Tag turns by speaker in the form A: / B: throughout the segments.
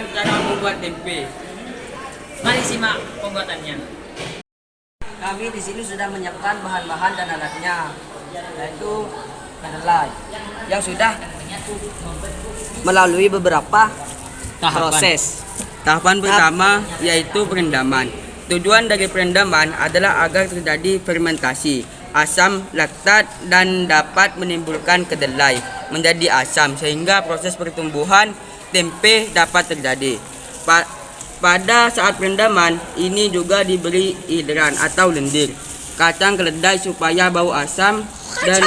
A: mengajarkan cara membuat tempe. Mari simak pembuatannya.
B: Kami di sini sudah menyiapkan bahan-bahan dan alatnya, yaitu kedelai yang sudah melalui beberapa proses.
C: Tahapan pertama yaitu perendaman. Tujuan dari perendaman adalah agar terjadi fermentasi asam laktat dan dapat menimbulkan kedelai menjadi asam sehingga proses pertumbuhan tempe dapat terjadi. Pada saat perendaman ini juga diberi iliran atau lendir kacang kedelai supaya bau asam dan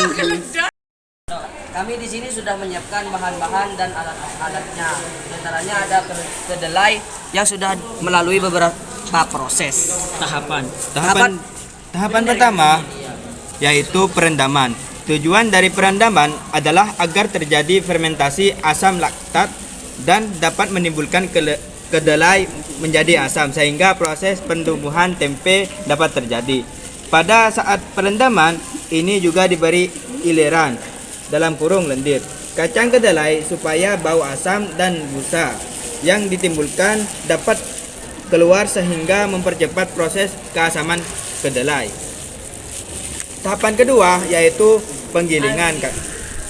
B: Kami di sini sudah menyiapkan bahan-bahan dan alat-alatnya. Di antaranya ada kedelai yang sudah melalui beberapa proses.
D: Tahapan pertama yaitu perendaman. Tujuan dari perendaman adalah agar terjadi fermentasi asam laktat dan dapat menimbulkan kedelai menjadi asam sehingga proses pertumbuhan tempe dapat terjadi. Pada saat perendaman ini juga diberi iliran dalam kurung lendir kacang kedelai supaya bau asam dan busa yang ditimbulkan dapat keluar sehingga mempercepat proses keasaman kedelai. Tahapan kedua yaitu penggilingan.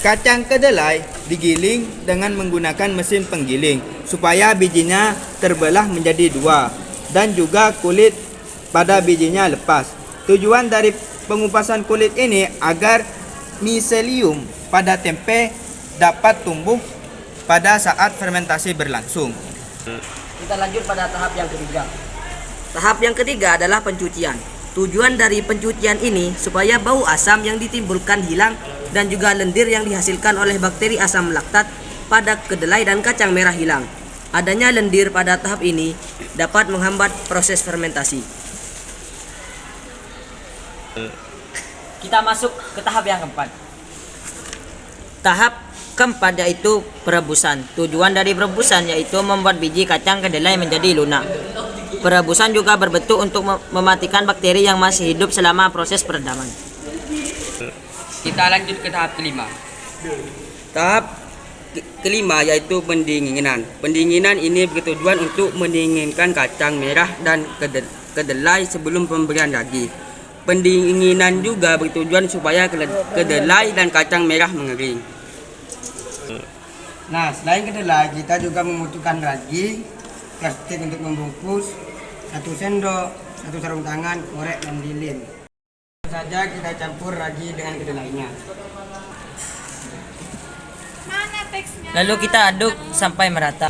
D: Kacang kedelai digiling dengan menggunakan mesin penggiling supaya bijinya terbelah menjadi dua dan juga kulit pada bijinya lepas. Tujuan dari pengupasan kulit ini agar miselium pada tempe dapat tumbuh pada saat fermentasi berlangsung.
B: Kita lanjut pada tahap yang ketiga. Tahap yang ketiga adalah pencucian. Tujuan dari pencucian ini supaya bau asam yang ditimbulkan hilang dan juga lendir yang dihasilkan oleh bakteri asam laktat pada kedelai dan kacang merah hilang. Adanya lendir pada tahap ini dapat menghambat proses fermentasi.
A: Kita masuk ke tahap yang keempat.
E: Tahap keempat yaitu perebusan. Tujuan dari perebusan yaitu membuat biji kacang kedelai menjadi lunak. Perebusan juga berbentuk untuk mematikan bakteri yang masih hidup selama proses perendaman.
C: Kita lanjut ke tahap kelima. Tahap kelima yaitu pendinginan. Pendinginan ini bertujuan untuk mendinginkan kacang merah dan kedelai sebelum pemberian ragi. Pendinginan juga bertujuan supaya kedelai dan kacang merah mengering.
B: Nah, selain kedelai, kita juga membutuhkan ragi, plastik untuk membungkus, 1 sendok, 1 sarung tangan, korek dan lilin. Saja kita campur ragi dengan kedelainya.
E: Lalu kita aduk sampai merata.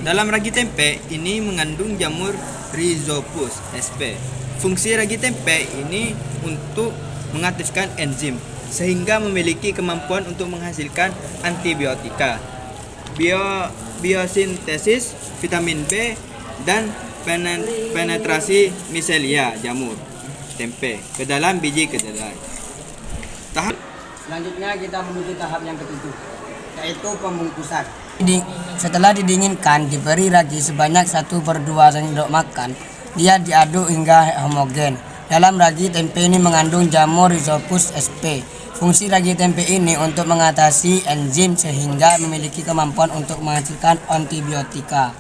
D: Dalam ragi tempe ini mengandung jamur Rhizopus sp. Fungsi ragi tempe ini untuk mengaktifkan enzim sehingga memiliki kemampuan untuk menghasilkan antibiotika, biosintesis vitamin B dan penetrasi miselia jamur tempe ke dalam biji kedelai.
B: Selanjutnya kita menuju tahap yang ketujuh, yaitu pembungkusan. Setelah didinginkan, diberi ragi sebanyak 1/2 sendok makan. Dia diaduk hingga homogen. Dalam ragi tempe ini mengandung jamur Rhizopus sp. Fungsi ragi tempe ini untuk mengatasi enzim sehingga memiliki kemampuan untuk menghasilkan antibiotika,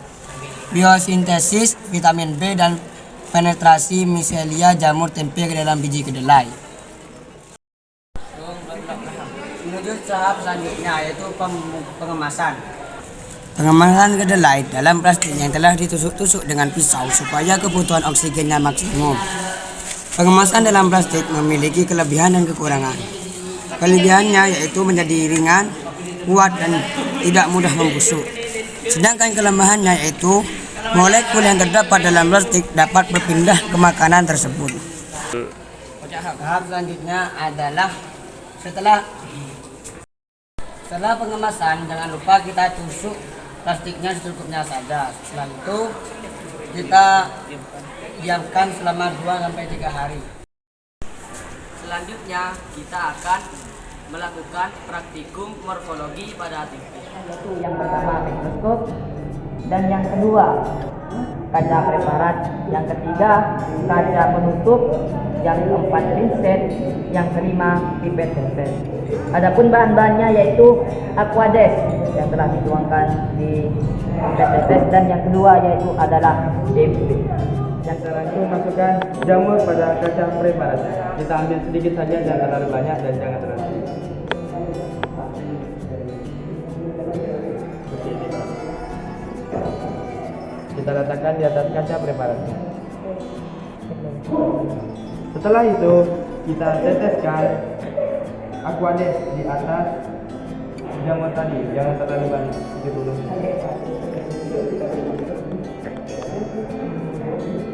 B: biosintesis vitamin B dan penetrasi miselia jamur tempe ke dalam biji kedelai. Menuju tahap selanjutnya yaitu pengemasan. Pengemasan kedelai dalam plastik yang telah ditusuk-tusuk dengan pisau supaya kebutuhan oksigennya maksimum. Pengemasan dalam plastik memiliki kelebihan dan kekurangan. Kelebihannya yaitu menjadi ringan, kuat dan tidak mudah membusuk. Sedangkan kelemahannya yaitu molekul yang terdapat dalam plastik dapat berpindah ke makanan tersebut. Tahap selanjutnya adalah setelah pengemasan, jangan lupa kita tusuk plastiknya secukupnya saja. Setelah itu kita diamkan selama 2-3 hari. Selanjutnya kita akan melakukan praktikum morfologi pada tempe. Yang pertama mikroskop dan yang kedua kaca preparat, yang ketiga kaca penutup, yang keempat riset, yang kelima pipet tempe. Adapun bahan-bahannya yaitu aquades,
E: yang telah dituangkan di tes dan yang kedua yaitu adalah tempe.
D: Setelah itu masukkan jamur pada kacang preparasi. Kita ambil sedikit saja, jangan terlalu banyak dan jangan terlalu sedikit. Kita letakkan di atas kaca preparasi. Setelah itu kita teteskan aquades di atas jamur tadi, jangan terlalu banyak, 70.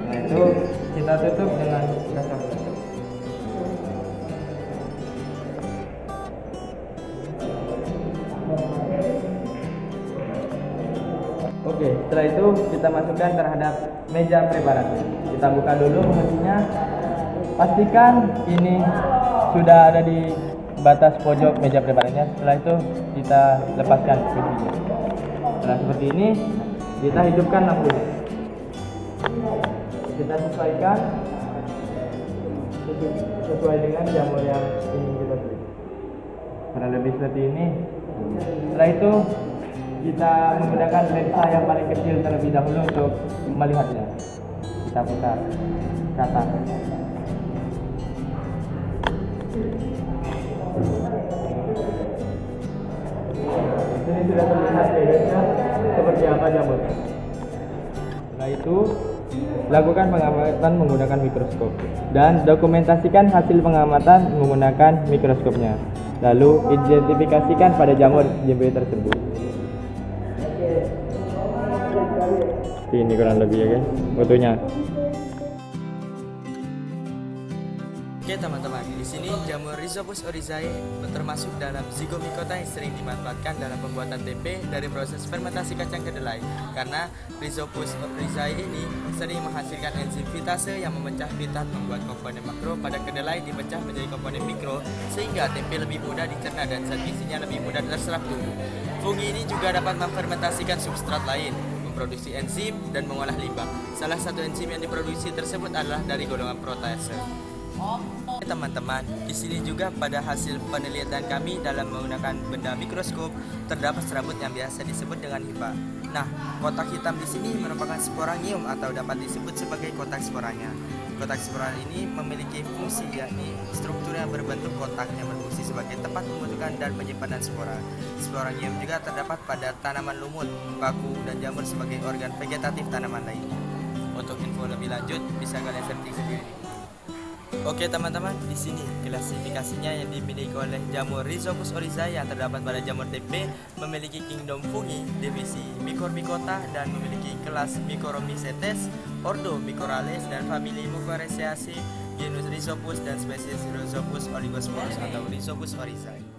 D: Nah itu kita tutup dengan kaca plastik. Oke, setelah itu kita masukkan terhadap meja preparasi. Kita buka dulu penguncinya. Pastikan ini sudah ada di batas pojok meja preparasinya. Setelah itu kita lepaskan kuncinya. Setelah seperti ini, kita hidupkan lampunya. Kita sesuaikan sesuai dengan jamur yang ingin kita tulis. Kurang lebih seperti ini. Setelah itu kita menggunakan lensa yang paling kecil terlebih dahulu untuk melihatnya. Kita putar ke atas. Ini sudah terlihat bedanya seperti apa jamur. Setelah itu lakukan pengamatan menggunakan mikroskop dan dokumentasikan hasil pengamatan menggunakan mikroskopnya. Lalu identifikasikan pada jamur JB tersebut. Ini kurang lebih ya guys fotonya.
C: Oke teman-teman, di sini jamur Rhizopus oryzae termasuk dalam zygomicota yang sering dimanfaatkan dalam pembuatan tempe dari proses fermentasi kacang kedelai. Karena Rhizopus oryzae ini sering menghasilkan enzim fitase yang memecah fitat membuat komponen makro pada kedelai dipecah menjadi komponen mikro sehingga tempe lebih mudah dicerna dan zat gizinya lebih mudah terserap tubuh. Fungi ini juga dapat memfermentasikan substrat lain, memproduksi enzim dan mengolah limbah. Salah satu enzim yang diproduksi tersebut adalah dari golongan protease. Teman-teman, di sini juga pada hasil penelitian kami dalam menggunakan benda mikroskop terdapat serabut yang biasa disebut dengan hifa. Nah, kotak hitam di sini merupakan sporangium atau dapat disebut sebagai kotak sporanya. Kotak spora ini memiliki fungsi yakni struktur yang berbentuk kotak yang berfungsi sebagai tempat pembentukan dan penyimpanan spora. Sporangium juga terdapat pada tanaman lumut, paku, dan jamur sebagai organ vegetatif tanaman lainnya. Untuk info lebih lanjut bisa kalian searching sendiri. Oke teman-teman, di sini klasifikasinya yang dimiliki oleh jamur Rhizopus oryzae yang terdapat pada jamur tempe memiliki kingdom fungi, divisi Mycorrhizota dan memiliki kelas Mycorrhizaceae, ordo Mycorrhizales dan famili Mucorrhizaceae, genus Rhizopus dan spesies Rhizopus oligosporus atau Rhizopus oryzae.